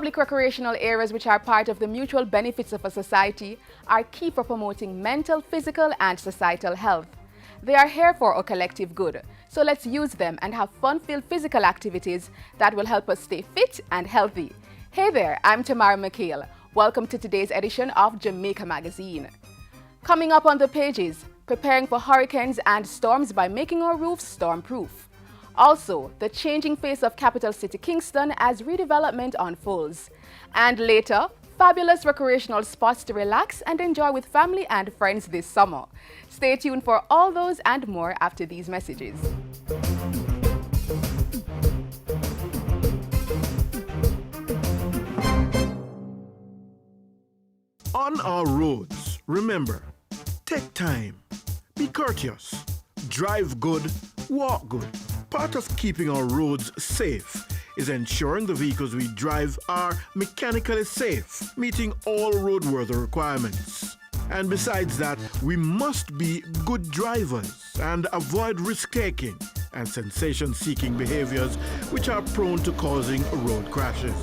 Public recreational areas, which are part of the mutual benefits of a society, are key for promoting mental, physical, and societal health. They are here for our collective good, so let's use them and have fun-filled physical activities that will help us stay fit and healthy. Hey there, I'm Tamara McHale. Welcome to today's edition of Jamaica Magazine. Coming up on the pages, preparing for hurricanes and storms by making our roofs storm-proof. Also, the changing face of Capital City Kingston as redevelopment unfolds. And later, fabulous recreational spots to relax and enjoy with family and friends this summer. Stay tuned for all those and more after these messages. On our roads, remember, take time, be courteous, drive good, walk good. Part of keeping our roads safe is ensuring the vehicles we drive are mechanically safe, meeting all roadworthy requirements. And besides that, we must be good drivers and avoid risk-taking and sensation-seeking behaviors which are prone to causing road crashes.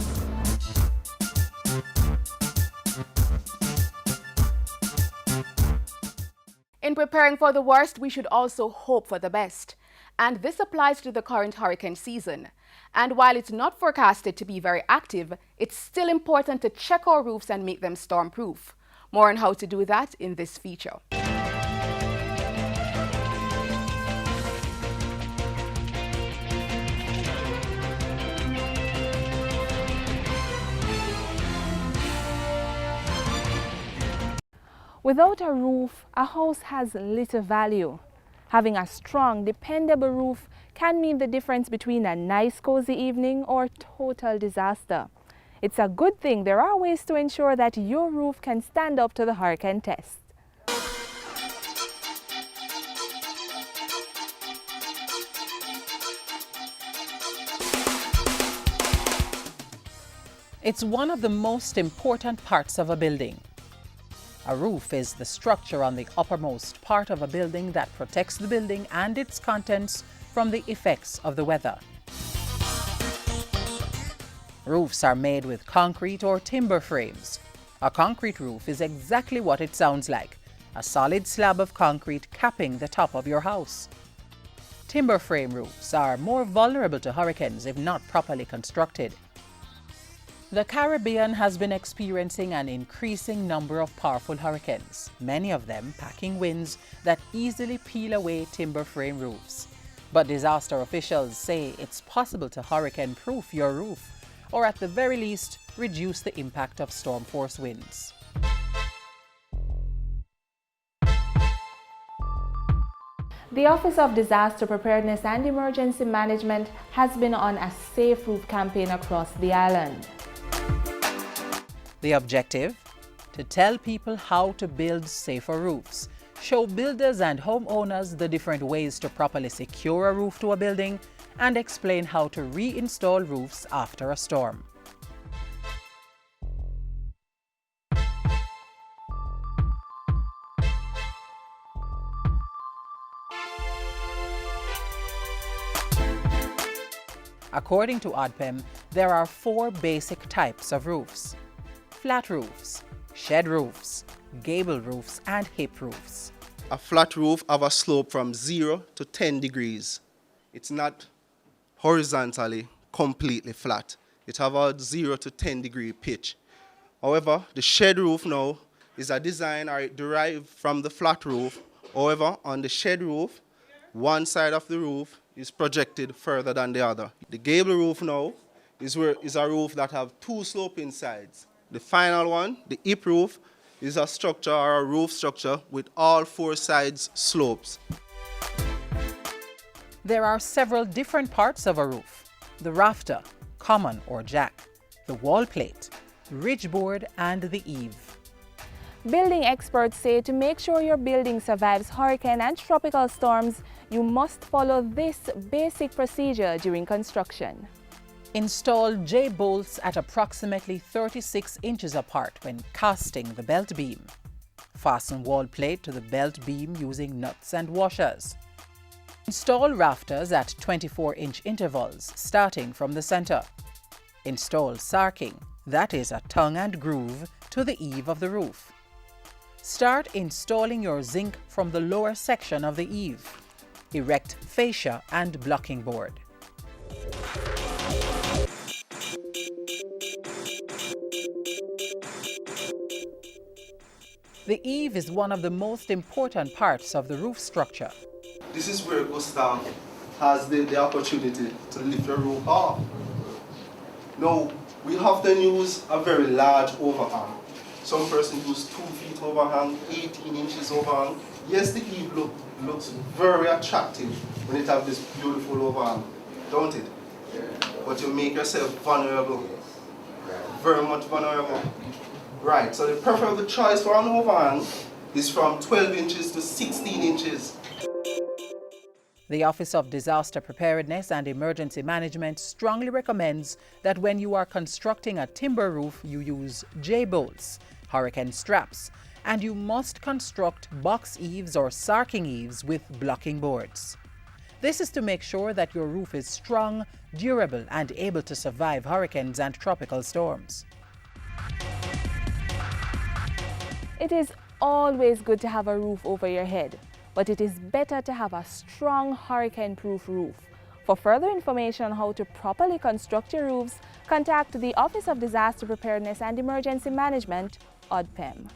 In preparing for the worst, we should also hope for the best. And this applies to the current hurricane season. And while it's not forecasted to be very active, it's still important to check our roofs and make them storm-proof. More on how to do that in this feature. Without a roof, a house has little value. Having a strong, dependable roof can mean the difference between a nice, cozy evening or total disaster. It's a good thing there are ways to ensure that your roof can stand up to the hurricane test. It's one of the most important parts of a building. A roof is the structure on the uppermost part of a building that protects the building and its contents from the effects of the weather. Roofs are made with concrete or timber frames. A concrete roof is exactly what it sounds like, a solid slab of concrete capping the top of your house. Timber frame roofs are more vulnerable to hurricanes if not properly constructed. The Caribbean has been experiencing an increasing number of powerful hurricanes, many of them packing winds that easily peel away timber frame roofs. But disaster officials say it's possible to hurricane-proof your roof, or at the very least, reduce the impact of storm-force winds. The Office of Disaster Preparedness and Emergency Management has been on a safe roof campaign across the island. The objective? To tell people how to build safer roofs, show builders and homeowners the different ways to properly secure a roof to a building, and explain how to reinstall roofs after a storm. According to ODPEM, there are 4 basic types of roofs: flat roofs, shed roofs, gable roofs, and hip roofs. A flat roof have a slope from 0 to 10 degrees. It's not horizontally completely flat. It have a 0 to 10 degree pitch. However, the shed roof now is a design or derived from the flat roof. However, on the shed roof, one side of the roof is projected further than the other. The gable roof now is a roof that have 2 sloping sides. The final one, the hip roof, is a structure or a roof structure with all 4 sides slopes. There are several different parts of a roof: the rafter, common or jack, the wall plate, ridge board, and the eave. Building experts say to make sure your building survives hurricane and tropical storms, you must follow this basic procedure during construction. Install J-bolts at approximately 36 inches apart when casting the belt beam. Fasten wall plate to the belt beam using nuts and washers. Install rafters at 24-inch intervals starting from the center. Install sarking, that is a tongue and groove, to the eave of the roof. Start installing your zinc from the lower section of the eave. Erect fascia and blocking board. The eave is one of the most important parts of the roof structure. This is where Gustav has the opportunity to lift the roof off. Now, we often use a very large overhang. Some person use 2 feet overhang, 18 inches overhang. Yes, the eave looks very attractive when it has this beautiful overhang, don't it? But you make yourself vulnerable, very much vulnerable. Right, so the preferable choice for an overhang is from 12 inches to 16 inches. The Office of Disaster Preparedness and Emergency Management strongly recommends that when you are constructing a timber roof, you use J-bolts, hurricane straps, and you must construct box eaves or sarking eaves with blocking boards. This is to make sure that your roof is strong, durable, and able to survive hurricanes and tropical storms. It is always good to have a roof over your head, but it is better to have a strong hurricane-proof roof. For further information on how to properly construct your roofs, contact the Office of Disaster Preparedness and Emergency Management, ODPEM.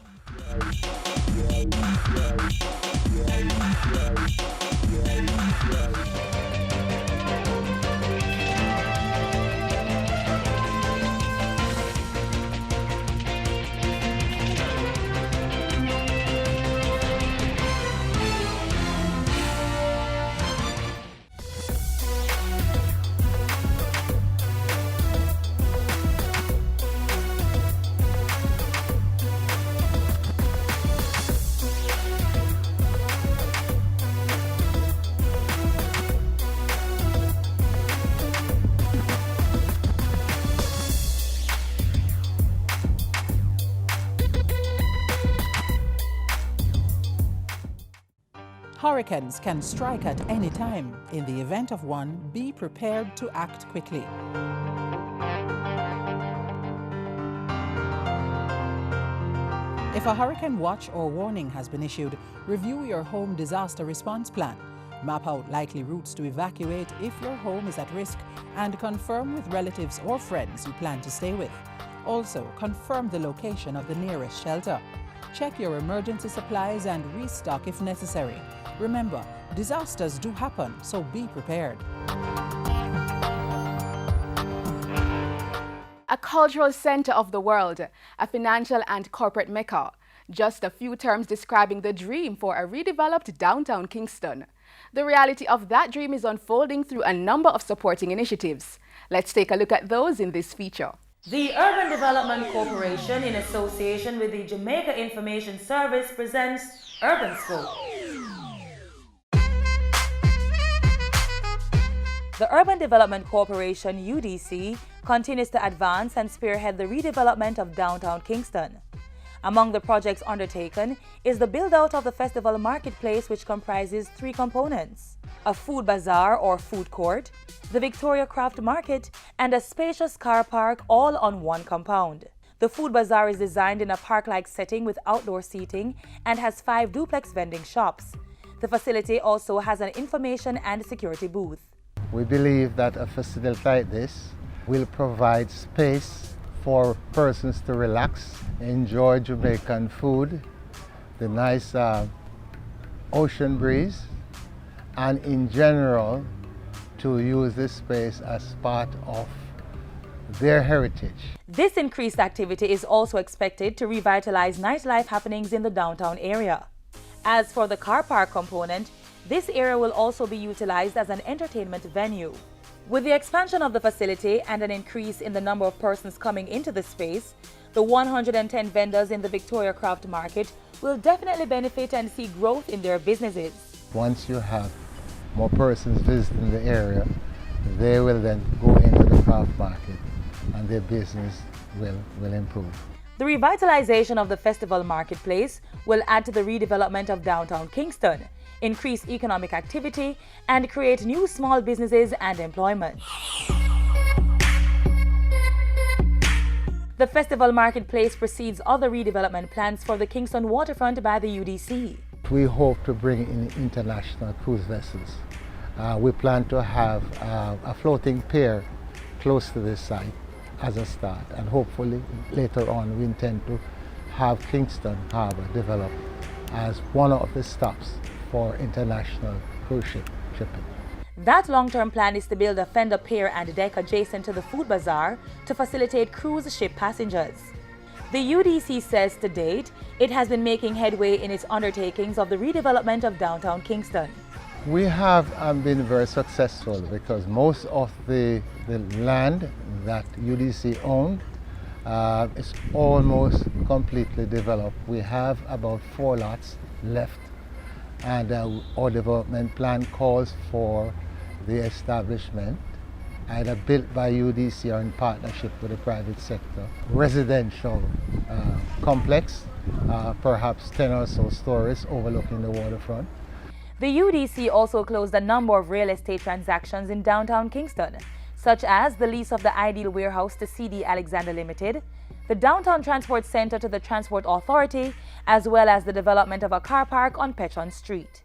Hurricanes can strike at any time. In the event of one, be prepared to act quickly. If a hurricane watch or warning has been issued, review your home disaster response plan. Map out likely routes to evacuate if your home is at risk, and confirm with relatives or friends you plan to stay with. Also, confirm the location of the nearest shelter. Check your emergency supplies and restock if necessary. Remember, disasters do happen, so be prepared. A cultural center of the world, a financial and corporate mecca. Just a few terms describing the dream for a redeveloped downtown Kingston. The reality of that dream is unfolding through a number of supporting initiatives. Let's take a look at those in this feature. The Urban Development Corporation, in association with the Jamaica Information Service, presents Urban Scope. The Urban Development Corporation, UDC, continues to advance and spearhead the redevelopment of downtown Kingston. Among the projects undertaken is the build-out of the festival marketplace, which comprises 3 components: a food bazaar or food court, the Victoria Craft Market, and a spacious car park, all on one compound. The food bazaar is designed in a park-like setting with outdoor seating and has 5 duplex vending shops. The facility also has an information and security booth. We believe that a facility like this will provide space for persons to relax, enjoy Jamaican food, the nice ocean breeze, and in general to use this space as part of their heritage. This increased activity is also expected to revitalize nightlife happenings in the downtown area. As for the car park component, this area will also be utilized as an entertainment venue. With the expansion of the facility and an increase in the number of persons coming into the space, the 110 vendors in the Victoria Craft Market will definitely benefit and see growth in their businesses. Once you have more persons visiting the area, they will then go into the craft market and their business will improve. The revitalization of the festival marketplace will add to the redevelopment of downtown Kingston, increase economic activity, and create new small businesses and employment. The festival marketplace precedes other redevelopment plans for the Kingston waterfront by the UDC. We hope to bring in international cruise vessels. We plan to have a floating pier close to this site as a start, and hopefully later on we intend to have Kingston Harbour developed as one of the stops for international cruise shipping. That long-term plan is to build a fender pier and deck adjacent to the food bazaar to facilitate cruise ship passengers. The UDC says to date, it has been making headway in its undertakings of the redevelopment of downtown Kingston. We have been very successful because most of the land that UDC owned is almost completely developed. We have about 4 lots left, and our development plan calls for the establishment, either built by UDC or in partnership with the private sector, residential complex, perhaps 10 or so stories overlooking the waterfront. The UDC also closed a number of real estate transactions in downtown Kingston, such as the lease of the Ideal Warehouse to CD Alexander Limited, the Downtown Transport Center to the Transport Authority, as well as the development of a car park on Petron Street.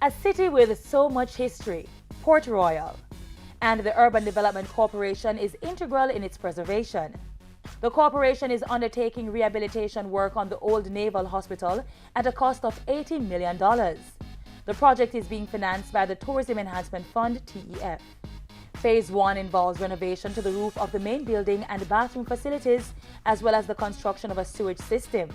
A city with so much history, Port Royal, and the Urban Development Corporation is integral in its preservation. The corporation is undertaking rehabilitation work on the old Naval Hospital at a cost of $80 million. The project is being financed by the Tourism Enhancement Fund, TEF. Phase 1 involves renovation to the roof of the main building and bathroom facilities, as well as the construction of a sewage system.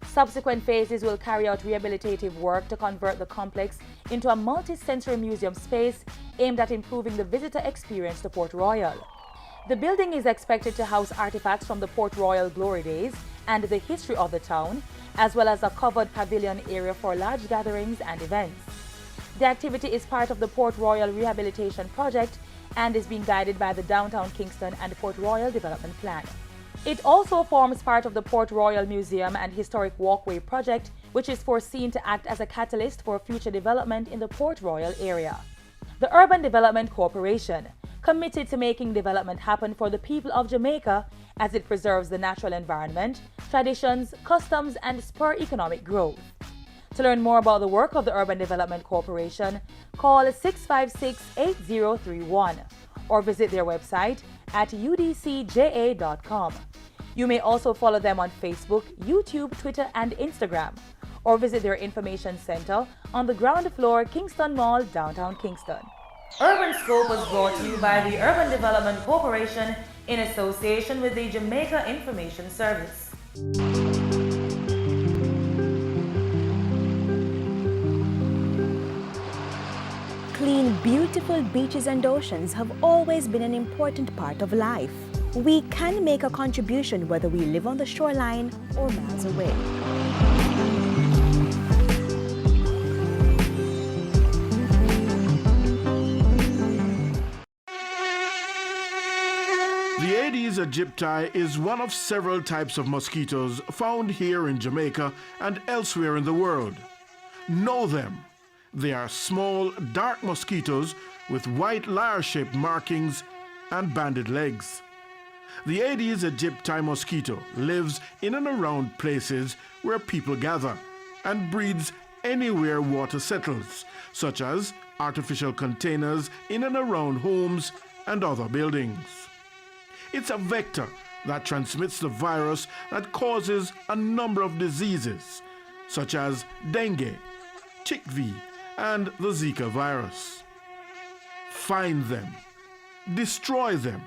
Subsequent phases will carry out rehabilitative work to convert the complex into a multi-sensory museum space aimed at improving the visitor experience to Port Royal. The building is expected to house artifacts from the Port Royal glory days and the history of the town, as well as a covered pavilion area for large gatherings and events. The activity is part of the Port Royal Rehabilitation Project and is being guided by the Downtown Kingston and Port Royal Development Plan. It also forms part of the Port Royal Museum and Historic Walkway Project, which is foreseen to act as a catalyst for future development in the Port Royal area. The Urban Development Corporation, committed to making development happen for the people of Jamaica as it preserves the natural environment, traditions, customs, and spur economic growth. To learn more about the work of the Urban Development Corporation, call 656-8031 or visit their website at udcja.com. You may also follow them on Facebook, YouTube, Twitter, and Instagram, or visit their information center on the ground floor, Kingston Mall, downtown Kingston. Urban Scope was brought to you by the Urban Development Corporation in association with the Jamaica Information Service. Clean, beautiful beaches and oceans have always been an important part of life. We can make a contribution whether we live on the shoreline or miles away. The Aedes aegypti is one of several types of mosquitoes found here in Jamaica and elsewhere in the world. Know them. They are small, dark mosquitoes with white lyre-shaped markings and banded legs. The Aedes aegypti mosquito lives in and around places where people gather and breeds anywhere water settles, such as artificial containers in and around homes and other buildings. It's a vector that transmits the virus that causes a number of diseases, such as dengue, chikungunya, and the Zika virus. Find them, destroy them.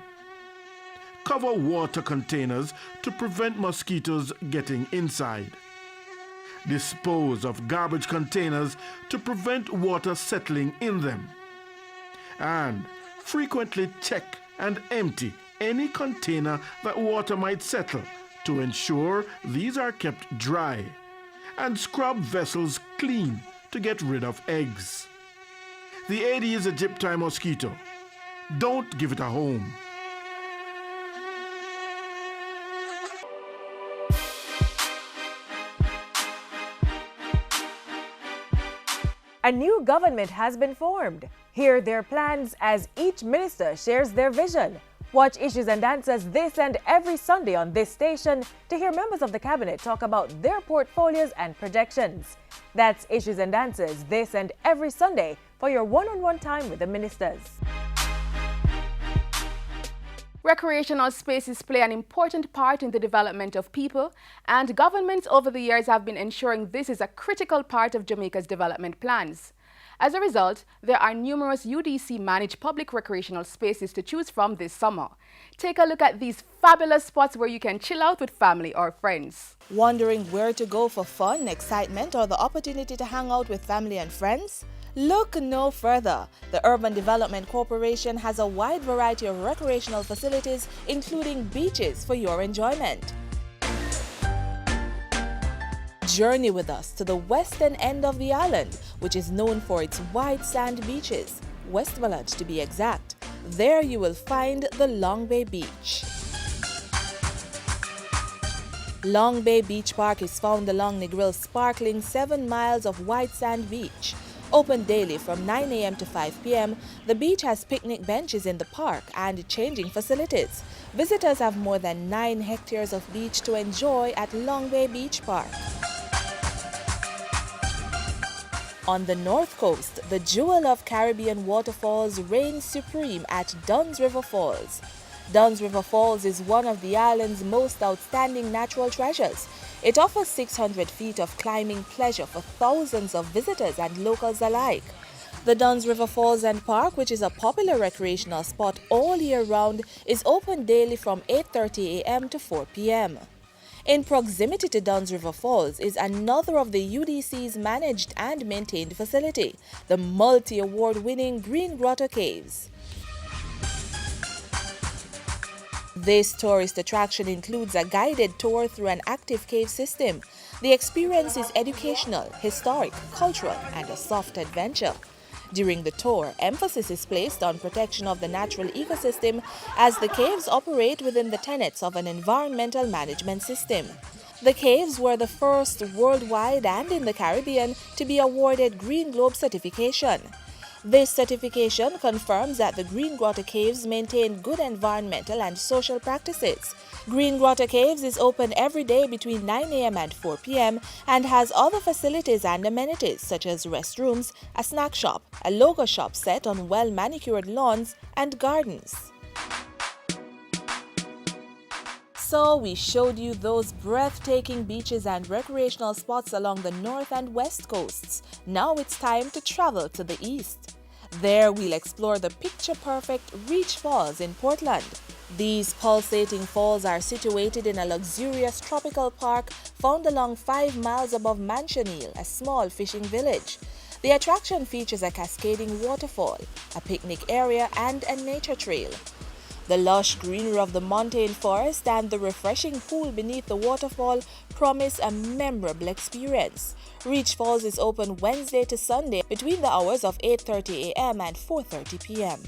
Cover water containers to prevent mosquitoes getting inside. Dispose of garbage containers to prevent water settling in them. And frequently check and empty any container that water might settle to ensure these are kept dry. And scrub vessels clean to get rid of eggs. The Aedes aegypti mosquito. Don't give it a home. A new government has been formed. Hear their plans as each minister shares their vision. Watch Issues and Answers this and every Sunday on this station to hear members of the cabinet talk about their portfolios and projections. That's Issues and Answers this and every Sunday for your one-on-one time with the ministers. Recreational spaces play an important part in the development of people, and governments over the years have been ensuring this is a critical part of Jamaica's development plans. As a result, there are numerous UDC-managed public recreational spaces to choose from this summer. Take a look at these fabulous spots where you can chill out with family or friends. Wondering where to go for fun, excitement, or the opportunity to hang out with family and friends? Look no further. The Urban Development Corporation has a wide variety of recreational facilities, including beaches for your enjoyment. Journey with us to the western end of the island, which is known for its white sand beaches, Westmoreland to be exact. There you will find the Long Bay Beach. Long Bay Beach Park is found along Negrill's sparkling 7 miles of white sand beach. Open daily from 9 a.m. to 5 p.m., the beach has picnic benches in the park and changing facilities. Visitors have more than 9 hectares of beach to enjoy at Long Bay Beach Park. On the north coast, the jewel of Caribbean waterfalls reigns supreme at Dunn's River Falls. Dunn's River Falls is one of the island's most outstanding natural treasures. It offers 600 feet of climbing pleasure for thousands of visitors and locals alike. The Dunn's River Falls and Park, which is a popular recreational spot all year round, is open daily from 8:30 a.m. to 4 p.m. In proximity to Dunn's River Falls is another of the UDC's managed and maintained facility, the multi-award-winning Green Grotto Caves. This tourist attraction includes a guided tour through an active cave system. The experience is educational, historic, cultural, and a soft adventure. During the tour, emphasis is placed on protection of the natural ecosystem as the caves operate within the tenets of an environmental management system. The caves were the first worldwide and in the Caribbean to be awarded Green Globe certification. This certification confirms that the Green Grotto Caves maintain good environmental and social practices. Green Grotto Caves is open every day between 9 a.m. and 4 p.m. and has other facilities and amenities such as restrooms, a snack shop, a logo shop set on well-manicured lawns, and gardens. So we showed you those breathtaking beaches and recreational spots along the north and west coasts. Now it's time to travel to the east. There we'll explore the picture-perfect Reach Falls in Portland. These pulsating falls are situated in a luxurious tropical park found along 5 miles above Manchonil, a small fishing village. The attraction features a cascading waterfall, a picnic area, and a nature trail. The lush greenery of the montane forest and the refreshing pool beneath the waterfall promise a memorable experience. Reach Falls is open Wednesday to Sunday between the hours of 8:30 a.m. and 4:30 p.m.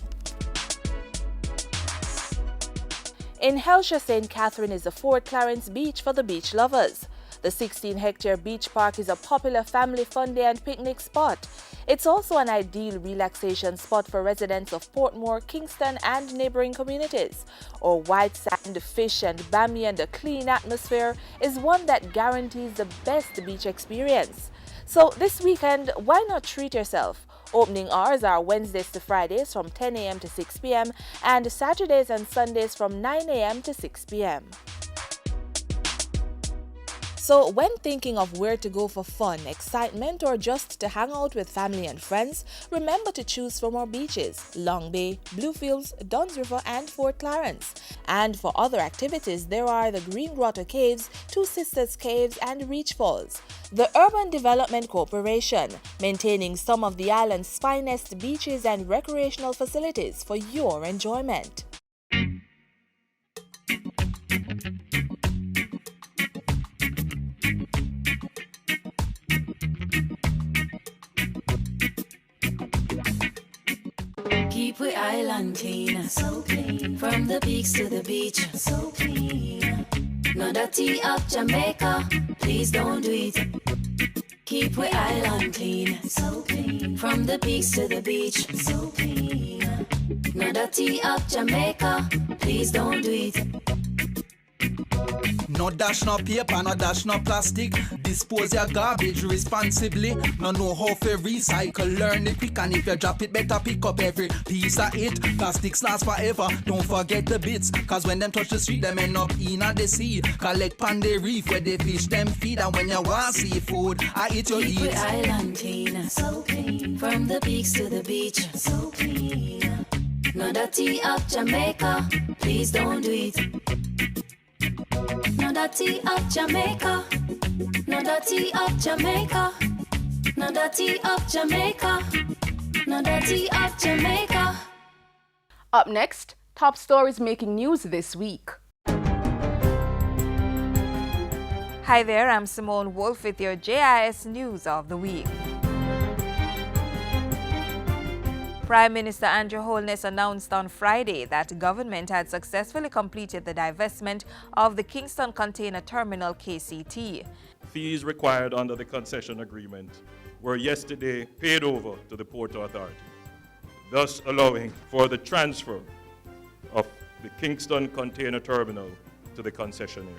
In Helsha, St. Catherine is the Fort Clarence Beach for the beach lovers. The 16-hectare beach park is a popular family fun day and picnic spot. It's also an ideal relaxation spot for residents of Portmore, Kingston, and neighboring communities. Our white sand, fish, and bammy and a clean atmosphere is one that guarantees the best beach experience. So this weekend, why not treat yourself? Opening hours are Wednesdays to Fridays from 10 a.m. to 6 p.m. and Saturdays and Sundays from 9 a.m. to 6 p.m. So when thinking of where to go for fun, excitement, or just to hang out with family and friends, remember to choose from our beaches, Long Bay, Bluefields, Dunn's River, and Fort Clarence. And for other activities, there are the Green Grotto Caves, Two Sisters Caves, and Reach Falls. The Urban Development Corporation, maintaining some of the island's finest beaches and recreational facilities for your enjoyment. Keep we island clean, so clean. From the peaks to the beach, so clean. No dirty up Jamaica, please don't do it. Keep we island clean, so clean. From the peaks to the beach, so clean. No dirty up Jamaica, please don't do it. No dash no paper, no dash no plastic. Dispose your garbage responsibly. No know how to recycle, learn it quick. And if you drop it, better pick up every piece of it. Plastics last forever, don't forget the bits. Cause when them touch the street, them end up in the sea. Collect pan the reef where they fish them feed. And when you want seafood, I eat your Keep eat. we island clean, so clean. From the peaks to the beach, so clean. No dirty up Jamaica, please don't do it. No dirty up Jamaica, no dirty up Jamaica, no dirty up Jamaica, no dirty up Jamaica. Up next, top stories making news this week. Hi there, I'm Simone Wolf with your JIS News of the Week. Prime Minister Andrew Holness announced on Friday that government had successfully completed the divestment of the Kingston Container Terminal KCT. Fees required under the concession agreement were yesterday paid over to the Port Authority, thus allowing for the transfer of the Kingston Container Terminal to the concessionaire.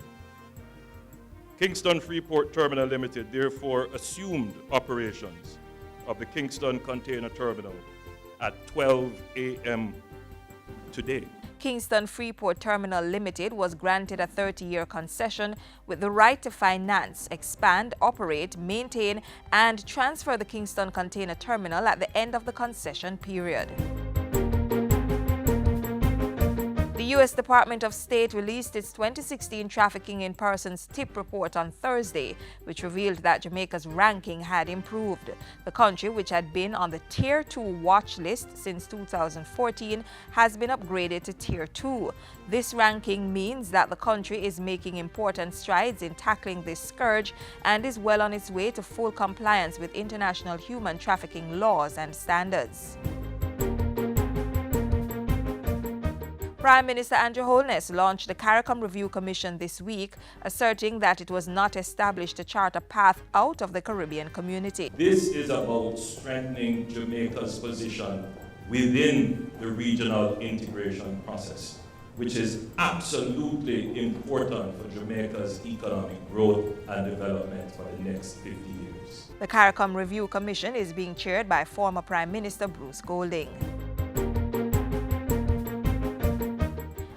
Kingston Freeport Terminal Limited therefore assumed operations of the Kingston Container Terminal at 12 a.m. today. Kingston Freeport Terminal Limited was granted a 30-year concession with the right to finance, expand, operate, maintain, and transfer the Kingston Container Terminal at the end of the concession period. The U.S. Department of State released its 2016 Trafficking in Persons TIP report on Thursday, which revealed that Jamaica's ranking had improved. The country, which had been on the Tier 2 watch list since 2014, has been upgraded to Tier 2. This ranking means that the country is making important strides in tackling this scourge and is well on its way to full compliance with international human trafficking laws and standards. Prime Minister Andrew Holness launched the CARICOM Review Commission this week, asserting that it was not established to chart a path out of the Caribbean community. This is about strengthening Jamaica's position within the regional integration process, which is absolutely important for Jamaica's economic growth and development for the next 50 years. The CARICOM Review Commission is being chaired by former Prime Minister Bruce Golding.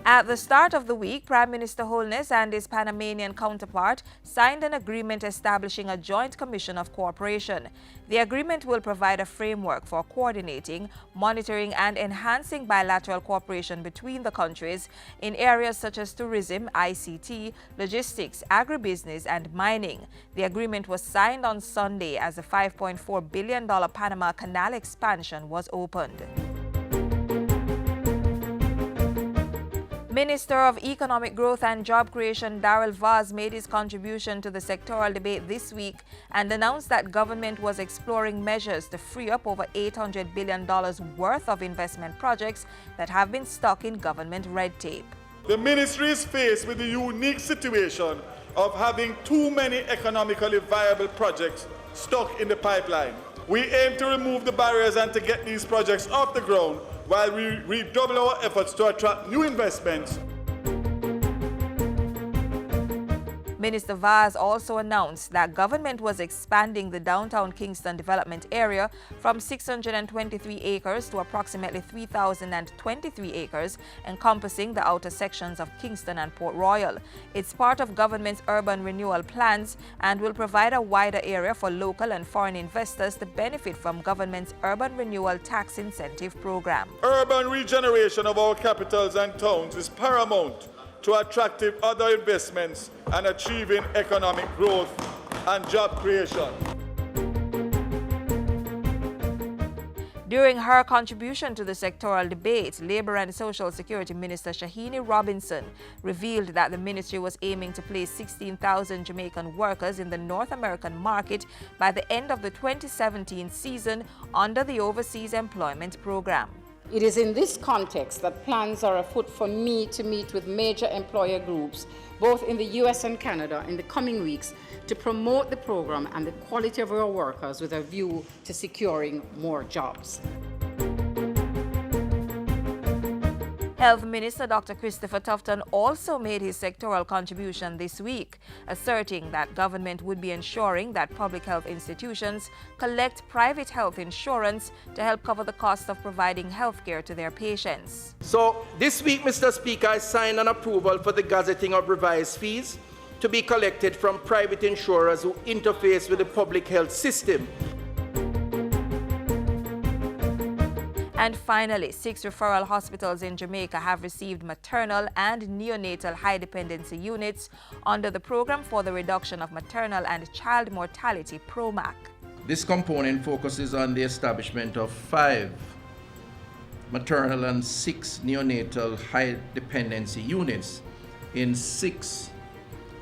At the start of the week, Prime Minister Holness and his Panamanian counterpart signed an agreement establishing a joint commission of cooperation. The agreement will provide a framework for coordinating, monitoring, and enhancing bilateral cooperation between the countries in areas such as tourism, ICT, logistics, agribusiness, and mining. The agreement was signed on Sunday as the $5.4 billion Panama Canal expansion was opened. Minister of Economic Growth and Job Creation Darrell Vaz made his contribution to the sectoral debate this week and announced that government was exploring measures to free up over $800 billion worth of investment projects that have been stuck in government red tape. The ministry is faced with the unique situation of having too many economically viable projects stuck in the pipeline. We aim to remove the barriers and to get these projects off the ground while we redouble our efforts to attract new investments. Minister Vaz also announced that government was expanding the downtown Kingston development area from 623 acres to approximately 3,023 acres, encompassing the outer sections of Kingston and Port Royal. It's part of government's urban renewal plans and will provide a wider area for local and foreign investors to benefit from government's urban renewal tax incentive program. Urban regeneration of our capitals and towns is paramount to attracting other investments and achieving economic growth and job creation. During her contribution to the sectoral debate, Labour and Social Security Minister Shahini Robinson revealed that the ministry was aiming to place 16,000 Jamaican workers in the North American market by the end of the 2017 season under the Overseas Employment Program. It is in this context that plans are afoot for me to meet with major employer groups, both in the US and Canada, in the coming weeks to promote the program and the quality of our workers with a view to securing more jobs. Health Minister Dr. Christopher Tufton also made his sectoral contribution this week, asserting that government would be ensuring that public health institutions collect private health insurance to help cover the cost of providing health care to their patients. So this week, Mr. Speaker, I signed an approval for the gazetting of revised fees to be collected from private insurers who interface with the public health system. And finally, 6 referral hospitals in Jamaica have received maternal and neonatal high dependency units under the Program for the Reduction of Maternal and Child Mortality (PROMAC). This component focuses on the establishment of 5 maternal and 6 neonatal high dependency units in 6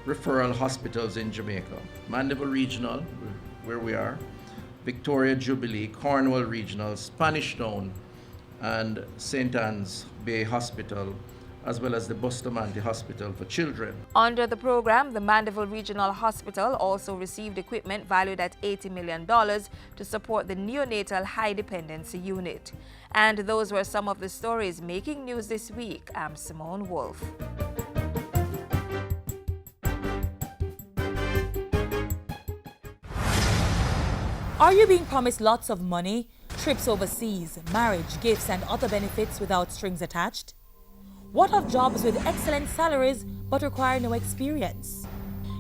referral hospitals in Jamaica. Mandeville Regional, where we are, Victoria Jubilee, Cornwall Regional, Spanish Town, and St. Anne's Bay Hospital, as well as the Bustamante Hospital for Children. Under the program, the Mandeville Regional Hospital also received equipment valued at $80 million to support the neonatal high dependency unit. And those were some of the stories making news this week. I'm Simone Wolf. Are you being promised lots of money, trips overseas, marriage, gifts, and other benefits without strings attached? What of jobs with excellent salaries but require no experience?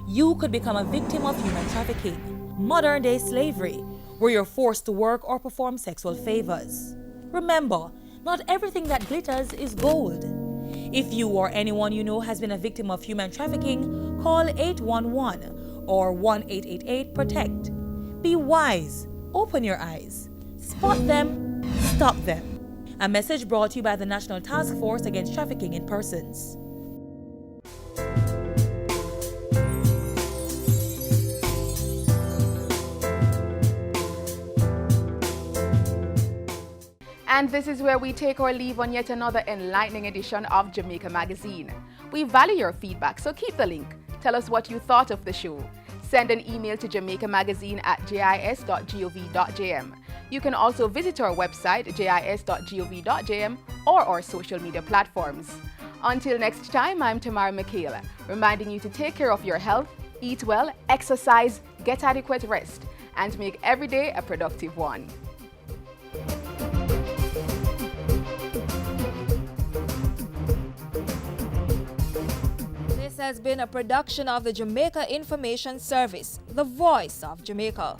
You could become a victim of human trafficking, modern-day slavery, where you're forced to work or perform sexual favors. Remember, not everything that glitters is gold. If you or anyone you know has been a victim of human trafficking, call 811 or 1-888-PROTECT. Be wise, open your eyes, spot them, stop them. A message brought to you by the National Task Force Against Trafficking in Persons. And this is where we take our leave on yet another enlightening edition of Jamaica Magazine. We value your feedback, so keep the link. Tell us what you thought of the show. Send an email to jamaicamagazine@jis.gov.jm. You can also visit our website, jis.gov.jm, or our social media platforms. Until next time, I'm Tamara Michaela, reminding you to take care of your health, eat well, exercise, get adequate rest, and make every day a productive one. This has been a production of the Jamaica Information Service, the voice of Jamaica.